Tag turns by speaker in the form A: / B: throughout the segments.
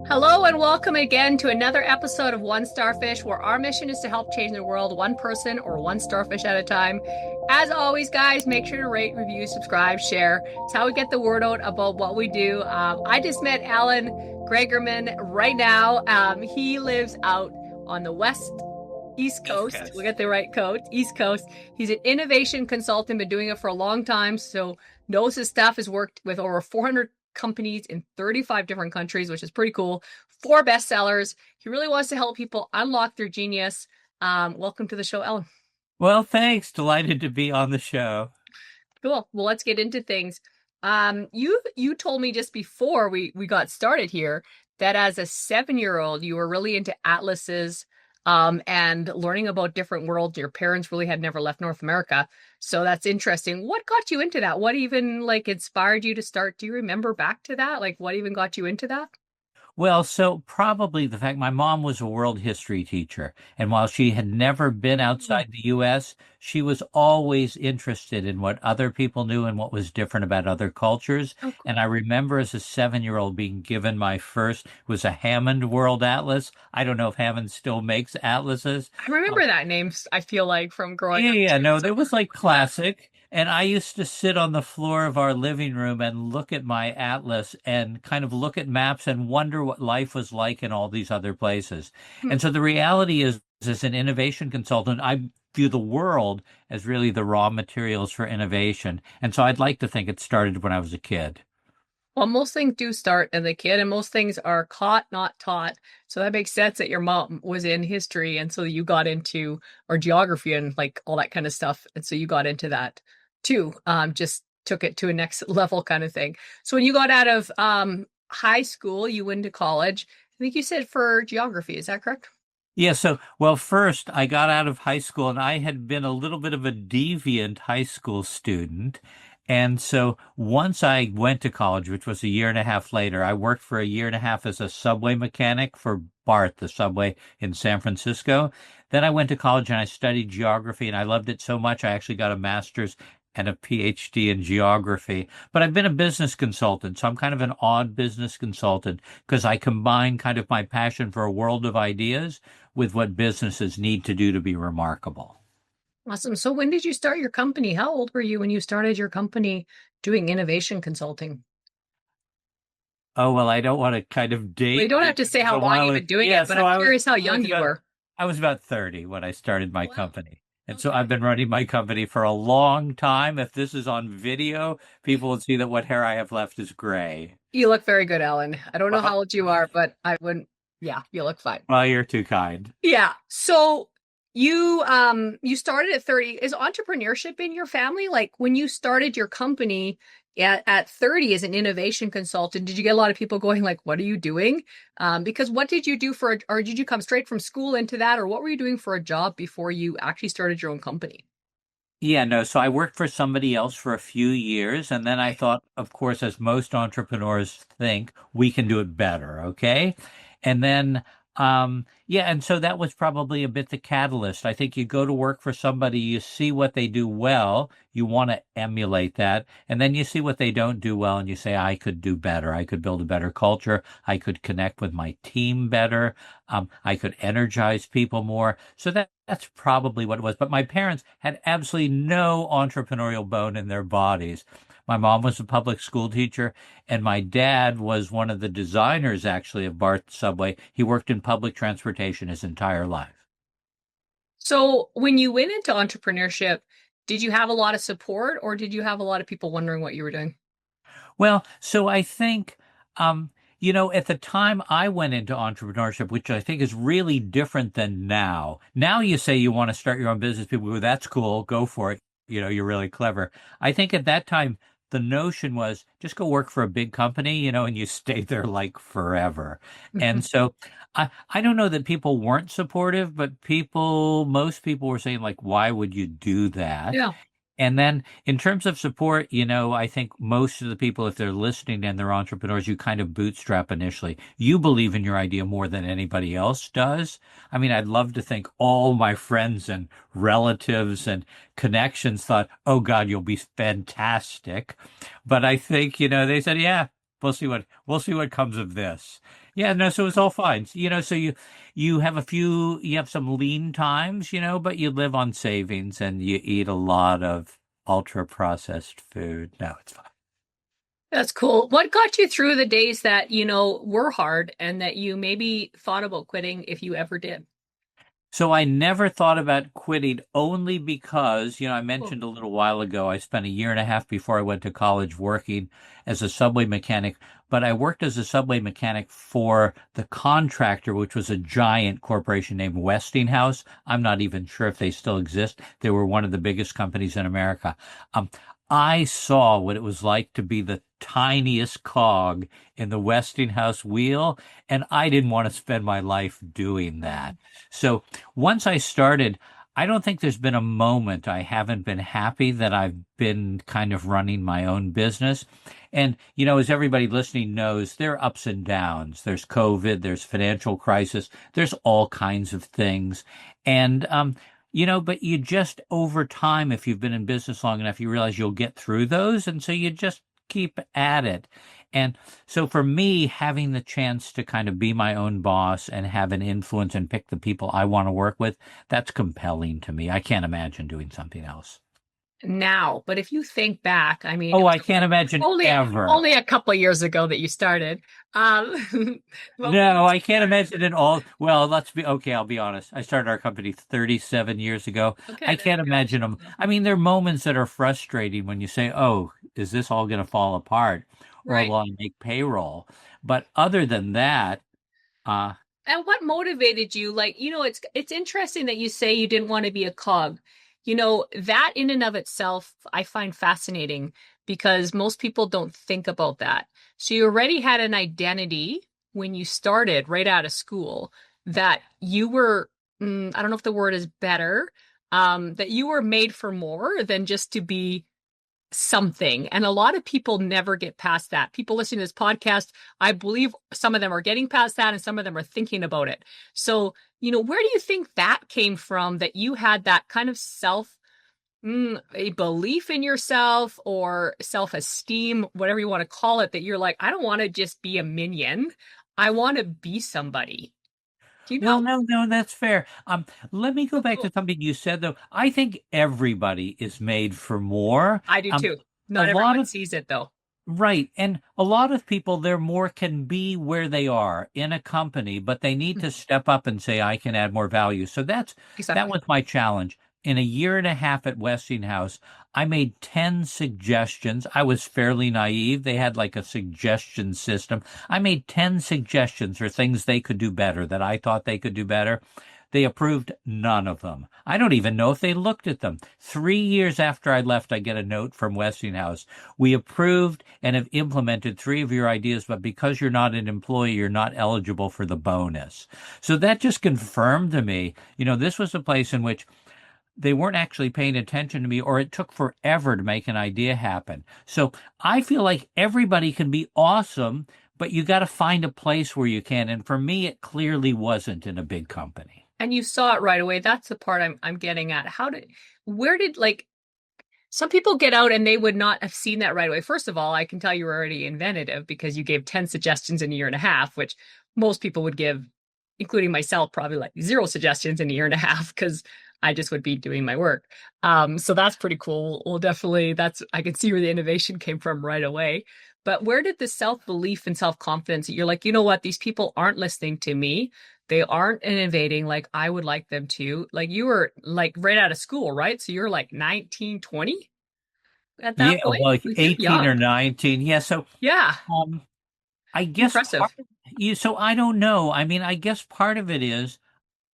A: Hello and welcome again to another episode of One Starfish, where our mission is to help change the world one person or one starfish at a time. As always, guys, make sure to rate, review, subscribe, share. It's how we get the word out about what we do. I just met Alan Gregerman right now. He lives out on the East Coast. We'll get the right coast. East Coast. He's an innovation consultant, been doing it for a long time, so knows his stuff, has worked with over 400 companies in 35 different countries, which is pretty cool. 4 bestsellers. He really wants to help people unlock their genius. Welcome to the show, Alan.
B: Well, thanks. Delighted to be on the show.
A: Cool. Well, let's get into things. You told me just before we got started here that as a 7-year-old, you were really into atlases and learning about different worlds. Your parents really had never left North America. So that's interesting. What got you into that? What even inspired you to start? Do you remember back to that? What even got you into that?
B: Well, so probably the fact my mom was a world history teacher. And while she had never been outside the U.S., she was always interested in what other people knew and what was different about other cultures.
A: Oh, cool.
B: And I remember as a 7-year-old being given my first, was a Hammond World Atlas. I don't know if Hammond still makes atlases.
A: I remember that name, I feel like, from growing up.
B: Yeah, no, it was classic. And I used to sit on the floor of our living room and look at my atlas and kind of look at maps and wonder what life was like in all these other places. And so the reality is, as an innovation consultant, I view the world as really the raw materials for innovation. And so I'd like to think it started when I was a kid.
A: Well, most things do start as a kid, and most things are caught, not taught. So that makes sense that your mom was in history, and so you got into, or geography and all that kind of stuff. And so you got into that too. Just took it to a next level kind of thing. So when you got out of high school, you went to college. I think you said for geography. Is that correct?
B: Yeah, well, first I got out of high school and I had been a little bit of a deviant high school student. And so once I went to college, which was a year and a half later, I worked for a year and a half as a subway mechanic for BART, the subway in San Francisco. Then I went to college and I studied geography and I loved it so much I actually got a master's and a PhD in geography. But I've been a business consultant, so I'm kind of an odd business consultant because I combine kind of my passion for a world of ideas with what businesses need to do to be remarkable.
A: Awesome. So when did you start your company? How old were you when you started your company doing innovation consulting?
B: Oh, well, I don't want to kind of date.
A: Well, you don't have to say how long you've been doing it, but I'm curious how young you were.
B: I was about 30 when I started my company. And so I've been running my company for a long time. If this is on video, people will see that what hair I have left is gray.
A: You look very good, Alan. I don't know how old you are, but I wouldn't. Yeah, you look fine.
B: Well, you're too kind.
A: Yeah. So you started at 30. Is entrepreneurship in your family? When you started your company at 30 as an innovation consultant, did you get a lot of people going what are you doing? Because what did you do or did you come straight from school into that, or what were you doing for a job before you actually started your own company?
B: Yeah, no. So I worked for somebody else for a few years. And then I thought, of course, as most entrepreneurs think, we can do it better. Okay. And then, and so that was probably a bit the catalyst. I think you go to work for somebody, you see what they do well, you want to emulate that. And then you see what they don't do well and you say, I could do better. I could build a better culture. I could connect with my team better. I could energize people more. So that's probably what it was. But my parents had absolutely no entrepreneurial bone in their bodies. My mom was a public school teacher, and my dad was one of the designers, actually, of BART subway. He worked in public transportation his entire life.
A: So when you went into entrepreneurship, did you have a lot of support, or did you have a lot of people wondering what you were doing?
B: Well, so I think, at the time I went into entrepreneurship, which I think is really different than now. Now you say you want to start your own business, people go, that's cool, go for it. You're really clever. I think at that time, the notion was just go work for a big company, and you stay there forever. And so I don't know that people weren't supportive, but most people were saying why would you do that?
A: Yeah.
B: And then in terms of support, I think most of the people, if they're listening and they're entrepreneurs, you kind of bootstrap initially. You believe in your idea more than anybody else does. I mean, I'd love to think all my friends and relatives and connections thought, oh God, you'll be fantastic. But I think, they said, yeah, we'll see what comes of this. Yeah, no, so it's all fine. So you have you have some lean times, but you live on savings and you eat a lot of ultra processed food. No, it's fine.
A: That's cool. What got you through the days that, were hard and that you maybe thought about quitting if you ever did?
B: So I never thought about quitting only because, I
A: Cool.
B: mentioned a little while ago, I spent a year and a half before I went to college working as a subway mechanic, but I worked as a subway mechanic for the contractor, which was a giant corporation named Westinghouse. I'm not even sure if they still exist. They were one of the biggest companies in America. Um, I saw what it was like to be the tiniest cog in the Westinghouse wheel, and I didn't want to spend my life doing that. So once I started, I don't think there's been a moment I haven't been happy that I've been kind of running my own business. And, as everybody listening knows, there are ups and downs. There's COVID, there's financial crisis, there's all kinds of things. And, but you just over time, if you've been in business long enough, you realize you'll get through those. And so you just keep at it. And so for me, having the chance to kind of be my own boss and have an influence and pick the people I want to work with, that's compelling to me. I can't imagine doing something else.
A: Now, but if you think back, I mean, it
B: Oh,
A: was
B: I can't imagine
A: only
B: ever.
A: only a couple of years ago that you started. What would
B: No,
A: you
B: I can't
A: start?
B: imagine it all. Well, let's be okay. I'll be honest. I started our company 37 years ago.
A: Okay,
B: I
A: there
B: can't
A: we go.
B: imagine them. I mean, there are moments that are frustrating when you say, "Oh, is this all going to fall apart, or
A: Right.
B: will I make payroll?" But other than that, uh,
A: And what motivated you? Like, it's interesting that you say you didn't want to be a cog. That in and of itself, I find fascinating because most people don't think about that. So you already had an identity when you started right out of school that you were, I don't know if the word is better, that you were made for more than just to be something. And a lot of people never get past that. People listening to this podcast, I believe some of them are getting past that and some of them are thinking about it. So, where do you think that came from that you had that kind of a belief in yourself or self esteem, whatever you want to call it, that you're like, I don't want to just be a minion. I want to be somebody. Do you
B: well,
A: know?
B: no, no, that's fair. Let me go
A: Oh,
B: back to
A: cool.
B: something you said, though. I think everybody is made for more.
A: I do too.
B: A
A: Not
B: lot
A: everyone
B: of
A: sees it though.
B: Right. And a lot of people, their more can be where they are in a company, but they need to step up and say, I can add more value. So that
A: Exactly.
B: was my challenge. In a year and a half at Westinghouse, I made 10 suggestions. I was fairly naive. They had like a suggestion system. I made 10 suggestions for things they could do better that I thought they could do better. They approved none of them. I don't even know if they looked at them. 3 years after I left, I get a note from Westinghouse. We approved and have implemented three of your ideas, but because you're not an employee, you're not eligible for the bonus. So that just confirmed to me, this was a place in which they weren't actually paying attention to me, or it took forever to make an idea happen. So I feel like everybody can be awesome, but you got to find a place where you can. And for me, it clearly wasn't in a big company.
A: And you saw it right away. That's the part I'm getting at. Where did like some people get out and they would not have seen that right away. First of all, I can tell you were already inventive because you gave 10 suggestions in a year and a half, which most people would give, including myself, probably like zero suggestions in a year and a half because I just would be doing my work. So that's pretty cool. Well, definitely I can see where the innovation came from right away. But where did the self-belief and self-confidence that you're like, you know what, these people aren't listening to me. They aren't innovating like I would like them to. Like you were like right out of school, right? So you're like 19, 20 at
B: Yeah,
A: that
B: well,
A: point.
B: like
A: Like you're
B: 18 or
A: young.
B: 19. Yeah, so
A: Yeah.
B: um I guess part
A: Impressive.
B: of you, so I don't know. I mean, I guess part of it is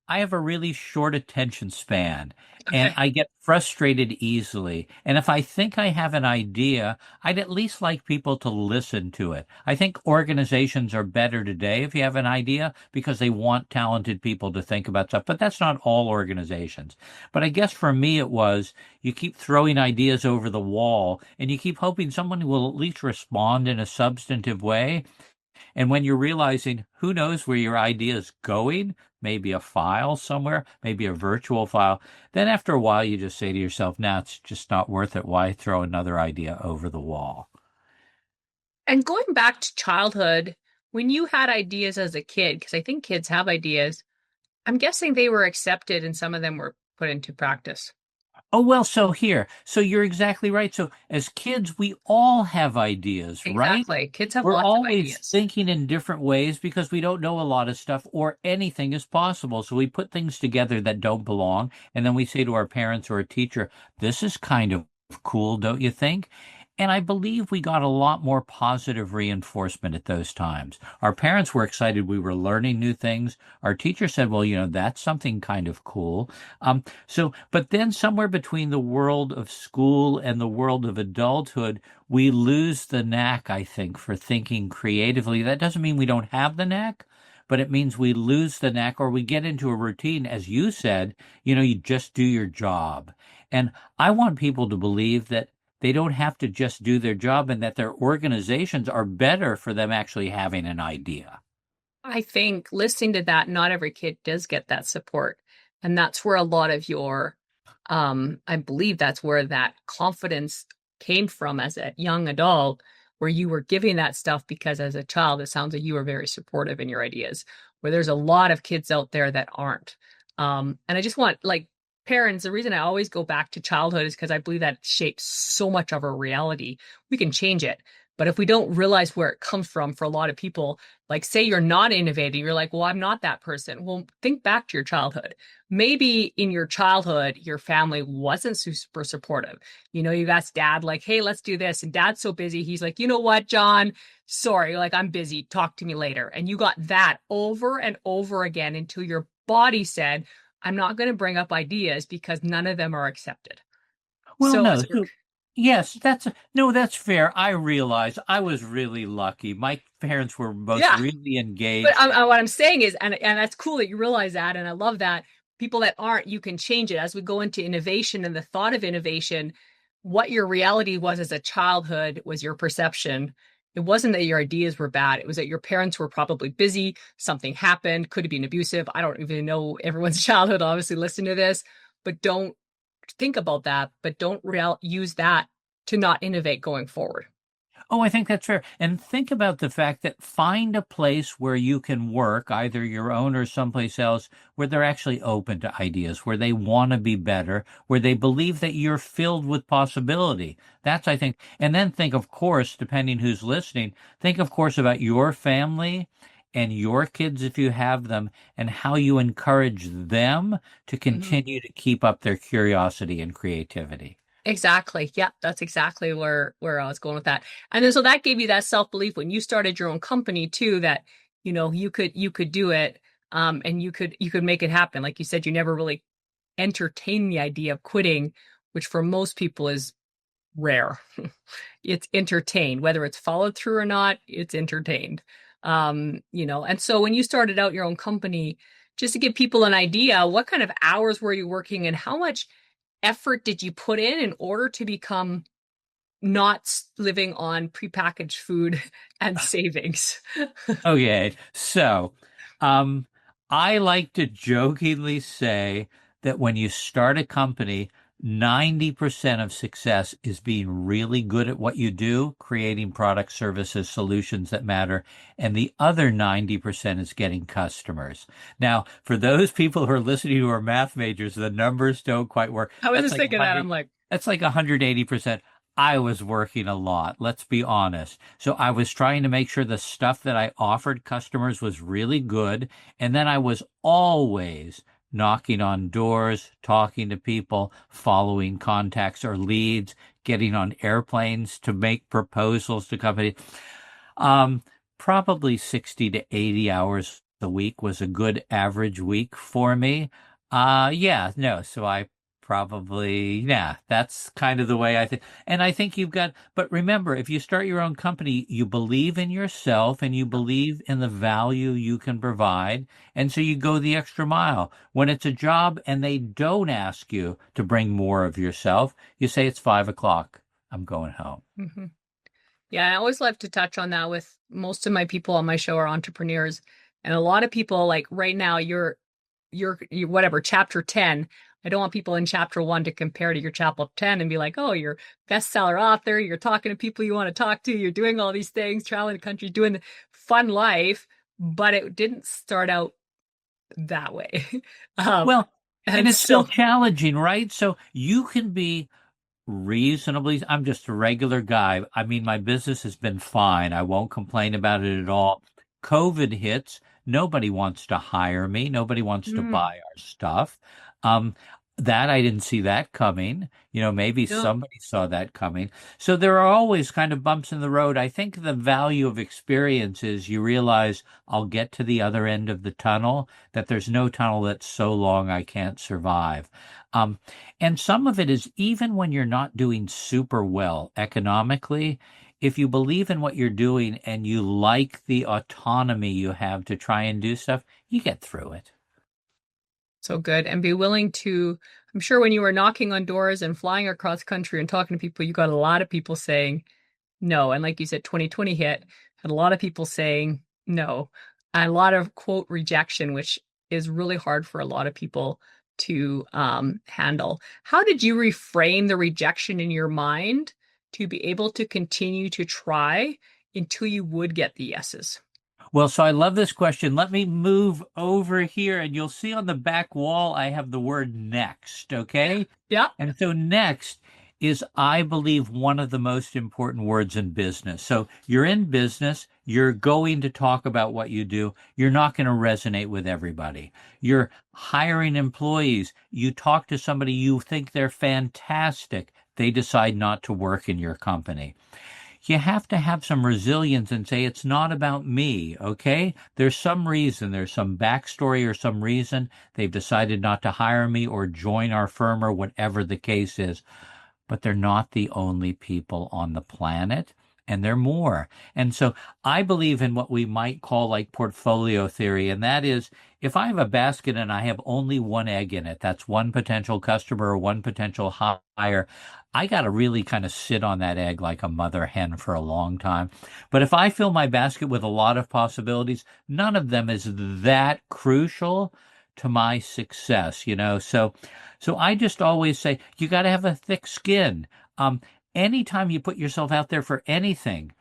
B: I have a really short attention span and
A: Okay.
B: I get frustrated easily. And if I think I have an idea, I'd at least like people to listen to it. I think organizations are better today if you have an idea because they want talented people to think about stuff. But that's not all organizations. But I guess for me, it was you keep throwing ideas over the wall and you keep hoping someone will at least respond in a substantive way. And when you're realizing who knows where your idea is going, maybe a file somewhere, maybe a virtual file, then after a while you just say to yourself, nah, it's just not worth it. Why throw another idea over the wall?
A: And going back to childhood, When you had ideas as a kid, because I think kids have ideas, I'm guessing they were accepted and some of them were put into practice.
B: Oh, well, so you're exactly right. So as kids, we all have ideas, right?
A: Exactly. Kids have
B: We're
A: lots of
B: always
A: ideas.
B: thinking in different ways because we don't know a lot of stuff or anything is possible. So we put things together that don't belong. And then we say to our parents or a teacher, this is kind of cool, don't you think? And I believe we got a lot more positive reinforcement at those times. Our parents were excited we were learning new things. Our teacher said, well, that's something kind of cool. But then somewhere between the world of school and the world of adulthood, we lose the knack, I think, for thinking creatively. That doesn't mean we don't have the knack, but it means we lose the knack or we get into a routine. As you said, you just do your job. And I want people to believe that they don't have to just do their job and that their organizations are better for them actually having an idea.
A: I think listening to that, not every kid does get that support. And that's where a lot of your, I believe that's where that confidence came from as a young adult, where you were giving that stuff because as a child, it sounds like you were very supportive in your ideas, where there's a lot of kids out there that aren't. And I just want, like, parents, the reason I always go back to childhood is because I believe that shapes so much of our reality. We can change it. But if we don't realize where it comes from for a lot of people, like say you're not innovating, you're like, well, I'm not that person. Well, think back to your childhood. Maybe in your childhood, your family wasn't super supportive. You asked dad, like, hey, let's do this. And dad's so busy. He's like, you know what, John? Sorry, like, I'm busy. Talk to me later. And you got that over and over again until your body said, I'm not going to bring up ideas because none of them are accepted.
B: Well,
A: So
B: no.
A: as we're
B: So, yes, no, that's fair. I realize I was really lucky. My parents were both
A: yeah,
B: really
A: but
B: engaged.
A: what I'm saying is, and that's cool that you realize that, and I love that. People that aren't, you can change it as we go into innovation and the thought of innovation. What your reality was as a childhood was your perception. It wasn't that your ideas were bad. It was that your parents were probably busy. Something happened. Could have been abusive. I don't even know everyone's childhood. Obviously, listen to this, but don't think about that. But don't use that to not innovate going forward.
B: Oh, I think that's fair. And think about the fact that find a place where you can work, either your own or someplace else, where they're actually open to ideas, where they want to be better, where they believe that you're filled with possibility. That's, I think. And then think, of course, depending who's listening, think, of course, about your family and your kids if you have them, and how you encourage them to
A: Mhm.
B: continue to keep up their curiosity and creativity.
A: Exactly. Yeah, that's exactly where I was going with that. And then so that gave you that self-belief when you started your own company too, that you could do it, and you could make it happen. Like you said, you never really entertained the idea of quitting, which for most people is rare. It's entertained, whether it's followed through or not, it's entertained. And so when you started out your own company, just to give people an idea, what kind of hours were you working and how much effort did you put in order to become not living on prepackaged food and savings?
B: Okay, so um, I like to jokingly say that when you start a company, 90% of success is being really good at what you do, creating products, services, solutions that matter, and the other 90% is getting customers. Now, for those people who are listening who are math majors, the numbers don't quite work.
A: I was just thinking that. I'm like,
B: That's like 180%. I was working a lot, let's be honest. So I was trying to make sure the stuff that I offered customers was really good. And then I was always knocking on doors, talking to people, following contacts or leads, getting on airplanes to make proposals to companies. Um, Probably 60 to 80 hours a week was a good average week for me. Yeah, no, so I probably, yeah, that's kind of the way I think. And I think but remember, if you start your own company, you believe in yourself and you believe in the value you can provide. And so you go the extra mile. When it's a job and they don't ask you to bring more of yourself, you say it's 5 o'clock. I'm going home.
A: mhm. Yeah, I always love to touch on that with most of my people on my show are entrepreneurs. And a lot of people like right now you whatever chapter 10. I don't want people in chapter 1 to compare to your chapter 10 and be like, oh, you're bestseller author, you're talking to people you want to talk to, you're doing all these things, traveling the country, doing fun life, but it didn't start out that way. Um,
B: Well, and
A: and
B: it's still
A: so,
B: challenging, right? So you can be reasonably, I'm just a regular guy. I mean, my business has been fine. I won't complain about it at all. COVID hits. Nobody wants to hire me. Nobody wants to
A: mm,
B: buy our stuff. Um, that I didn't see that coming. Maybe
A: no.
B: somebody saw that coming. So there are always kind of bumps in the road. I think the value of experience is you realize I'll get to the other end of the tunnel, that there's no tunnel that's so long I can't survive. Um, and some of it is even when you're not doing super well economically, if you believe in what you're doing and you like the autonomy you have to try and do stuff, you get through it.
A: So good. And be willing to, I'm sure when you were knocking on doors and flying across country and talking to people, you got a lot of people saying no. And like you said, 2020 hit, had a lot of people saying no, and a lot of quote rejection, which is really hard for a lot of people to handle. How did you reframe the rejection in your mind to be able to continue to try until you would get the yeses?
B: Well, so I love this question. Let me move over here, and you'll see on the back wall I have the word next, okay?
A: Yeah.
B: And so next is, I believe, one of the most important words in business. So you're in business, you're going to talk about what you do. You're not going to resonate with everybody. You're hiring employees. You talk to somebody, you think they're fantastic. They decide not to work in your company. You have to have some resilience and say, it's not about me, okay? There's some reason, there's some backstory or some reason they've decided not to hire me or join our firm or whatever the case is. But they're not the only people on the planet, and they're more. And so I believe in what we might call like portfolio theory, and that is, if I have a basket and I have only one egg in it, that's one potential customer or one potential hire, I got to really kind of sit on that egg like a mother hen for a long time. But if I fill my basket with a lot of possibilities, none of them is that crucial to my success. So I just always say you got to have a thick skin. Um, Anytime you put yourself out there for anything,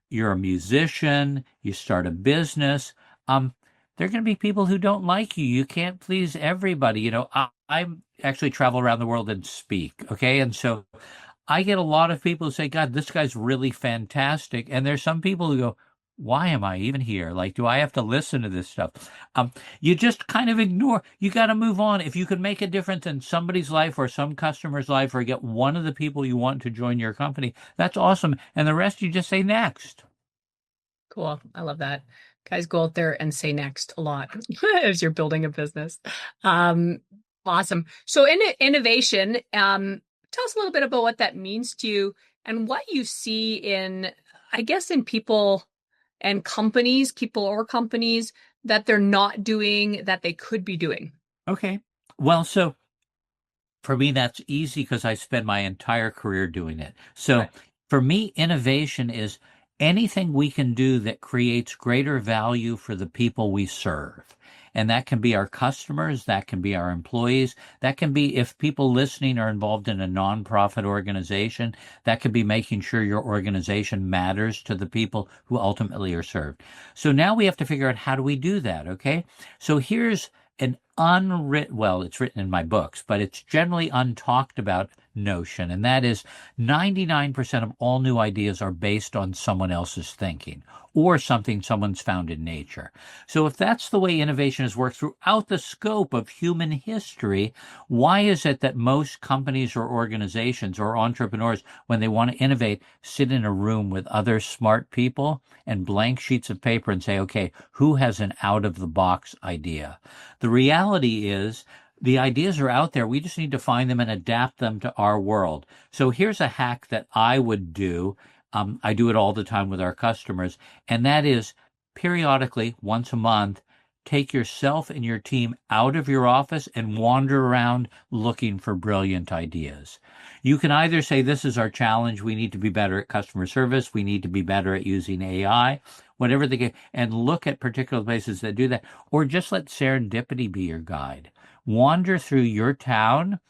B: you're a musician, you start a business, there are going to be people who don't like you. You can't please everybody. I actually travel around the world and speak, okay? And so I get a lot of people who say, God, this guy's really fantastic. And there's some people who go, why am I even here? Like, do I have to listen to this stuff? You just kind of ignore. You got to move on. If you can make a difference in somebody's life or some customer's life or get one of the people you want to join your company, that's awesome. And the rest you just say next.
A: Cool. I love that. Guys, go out there and say next a lot as you're building a business. Um, awesome. So in innovation, tell us a little bit about what that means to you and what you see in, I guess, in people and companies, people or companies that they're not doing that they could be doing.
B: Okay. Well, so for me, that's easy because I spend my entire career doing it. So
A: Right.
B: for me, innovation is anything we can do that creates greater value for the people we serve. And that can be our customers, that can be our employees, that can be if people listening are involved in a nonprofit organization, that could be making sure your organization matters to the people who ultimately are served. So now we have to figure out how do we do that, okay? So here's an unwritten, well, it's written in my books, but it's generally untalked about notion, and that is 99% of all new ideas are based on someone else's thinking or something someone's found in nature. So if that's the way innovation has worked throughout the scope of human history, why is it that most companies or organizations or entrepreneurs, when they want to innovate, sit in a room with other smart people and blank sheets of paper and say, okay, who has an out-of-the-box idea? The reality is the ideas are out there. We just need to find them and adapt them to our world. So here's a hack that I would do. I do it all the time with our customers, and that is periodically, once a month, take yourself and your team out of your office and wander around looking for brilliant ideas. You can either say, this is our challenge. We need to be better at customer service. We need to be better at using AI, whatever the case, and look at particular places that do that, or just let serendipity be your guide. Wander through your town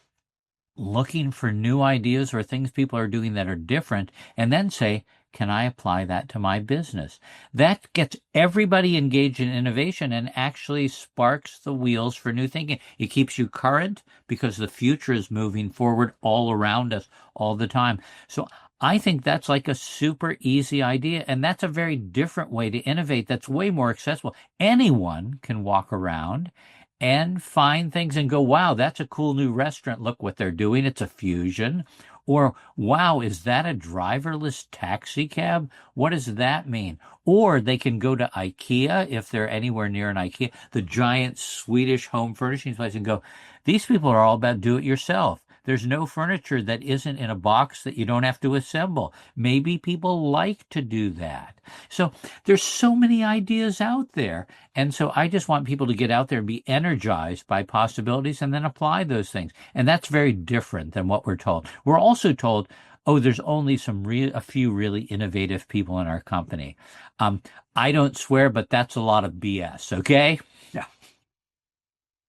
B: looking for new ideas or things people are doing that are different, and then say, can I apply that to my business? That gets everybody engaged in innovation and actually sparks the wheels for new thinking. It keeps you current because the future is moving forward all around us all the time. So I think that's like a super easy idea, and that's a very different way to innovate that's way more accessible. Anyone can walk around and find things and go, wow, that's a cool new restaurant. Look what they're doing. It's a fusion. Or, wow, is that a driverless taxi cab? What does that mean? Or they can go to IKEA if they're anywhere near an IKEA, the giant Swedish home furnishings place, and go, these people are all about do it yourself. There's no furniture that isn't in a box that you don't have to assemble. Maybe people like to do that. So there's so many ideas out there. And so I just want people to get out there and be energized by possibilities and then apply those things. And that's very different than what we're told. We're also told, oh, there's only a few really innovative people in our company. I don't swear, but that's a lot of BS, okay? Yeah.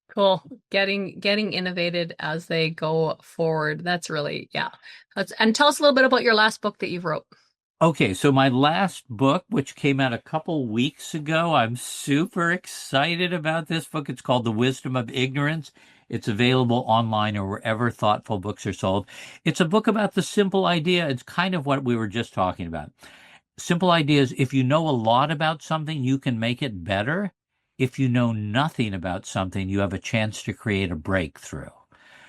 A: Cool. Getting innovated as they go forward. That's really, yeah. And tell us a little bit about your last book that you've wrote.
B: Okay, so my last book, which came out a couple weeks ago, I'm super excited about this book. It's called The Wisdom of Ignorance. It's available online or wherever thoughtful books are sold. It's a book about the simple idea. It's kind of what we were just talking about. Simple idea is if you know a lot about something, you can make it better. If you know nothing about something, you have a chance to create a breakthrough.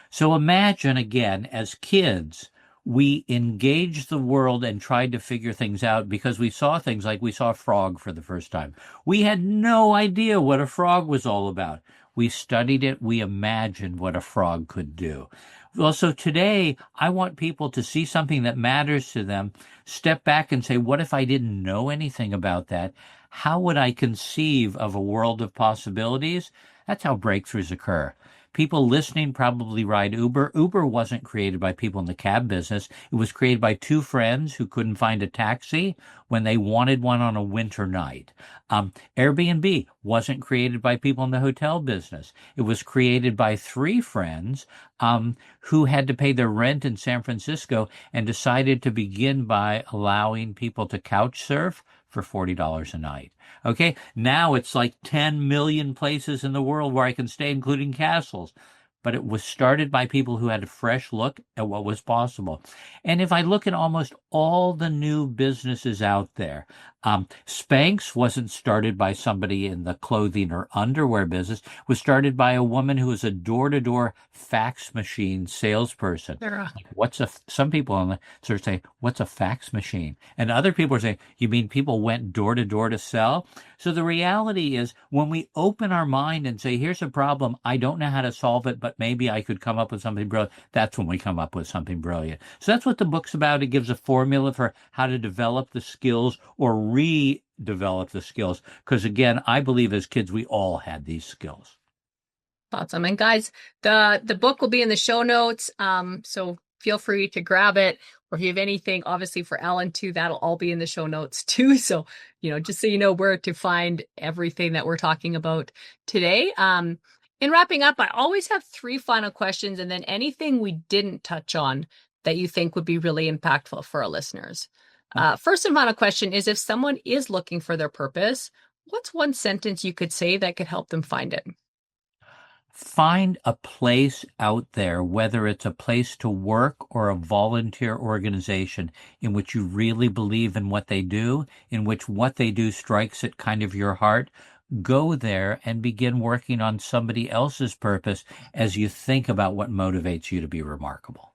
B: So imagine again, as kids, we engaged the world and tried to figure things out because we saw things like we saw a frog for the first time. We had no idea what a frog was all about. We studied it. We imagined what a frog could do. Well, so today I want people to see something that matters to them, step back and say, what if I didn't know anything about that? How would I conceive of a world of possibilities? That's how breakthroughs occur. People listening probably ride Uber. Uber wasn't created by people in the cab business. It was created by two friends who couldn't find a taxi when they wanted one on a winter night. Airbnb wasn't created by people in the hotel business. It was created by three friends who had to pay their rent in San Francisco and decided to begin by allowing people to couch surf for $40 a night. Okay, now it's like 10 million places in the world where I can stay, including castles. But it was started by people who had a fresh look at what was possible. And if I look at almost all the new businesses out there, Spanx wasn't started by somebody in the clothing or underwear business. It was started by a woman who was a door-to-door fax machine salesperson.
A: Sarah.
B: Some people on the sort of say, what's a fax machine? And other people are saying, you mean people went door to door to sell? So the reality is when we open our mind and say, here's a problem, I don't know how to solve it, but maybe I could come up with something brilliant. That's when we come up with something brilliant. So that's what the book's about. It gives a formula for how to develop the skills or redevelop the skills. Because again, I believe as kids, we all had these skills.
A: Awesome. And guys, the book will be in the show notes. So feel free to grab it. Or if you have anything, obviously for Alan too, that'll all be in the show notes too. So, just so you know where to find everything that we're talking about today. In wrapping up, I always have three final questions and then anything we didn't touch on that you think would be really impactful for our listeners. First and final question is, if someone is looking for their purpose, what's one sentence you could say that could help them find it?
B: Find a place out there, whether it's a place to work or a volunteer organization in which you really believe in what they do, in which what they do strikes at kind of your heart. Go there and begin working on somebody else's purpose as you think about what motivates you to be remarkable.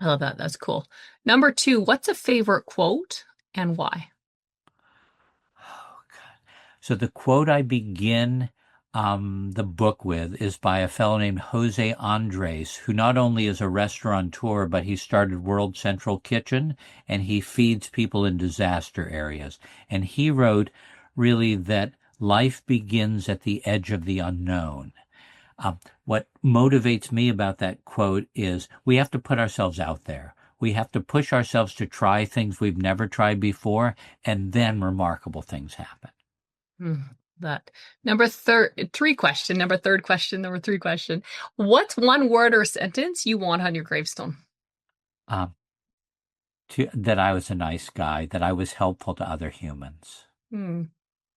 A: I love that. That's cool. Number 2, what's a favorite quote and why?
B: Oh, God. So the quote I begin the book with is by a fellow named Jose Andres, who not only is a restaurateur, but he started World Central Kitchen, and he feeds people in disaster areas. And he wrote really that life begins at the edge of the unknown. What motivates me about that quote is we have to put ourselves out there. We have to push ourselves to try things we've never tried before, and then remarkable things happen.
A: That number three question. What's one word or sentence you want on your gravestone?
B: that I was a nice guy, that I was helpful to other humans.
A: Hmm.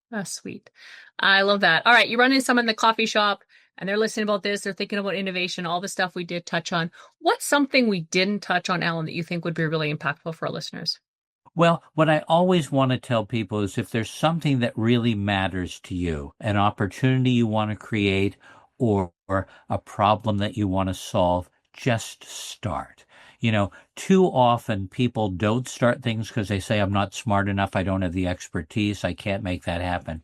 A: That's sweet. I love that. All right, you run into someone in the coffee shop and they're listening about this, they're thinking about innovation, all the stuff we did touch on. What's something we didn't touch on, Alan, that you think would be really impactful for our listeners?
B: Well, what I always want to tell people is if there's something that really matters to you, an opportunity you want to create, or a problem that you want to solve, just start. Too often people don't start things because they say, I'm not smart enough, I don't have the expertise, I can't make that happen.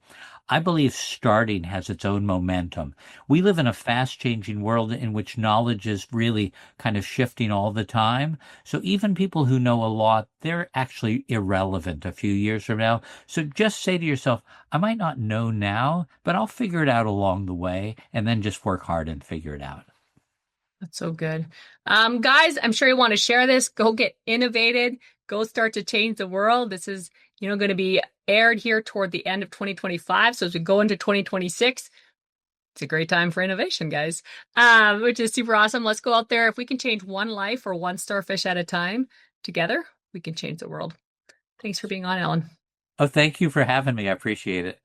B: I believe starting has its own momentum. We live in a fast changing world in which knowledge is really kind of shifting all the time. So even people who know a lot, they're actually irrelevant a few years from now. So just say to yourself, I might not know now, but I'll figure it out along the way, and then just work hard and figure it out.
A: That's so good. Guys, I'm sure you want to share this. Go get innovated. Go start to change the world. This is, going to be aired here toward the end of 2025. So as we go into 2026, it's a great time for innovation, guys, which is super awesome. Let's go out there. If we can change one life or one starfish at a time together, we can change the world. Thanks for being on, Ellen.
B: Oh, thank you for having me. I appreciate it.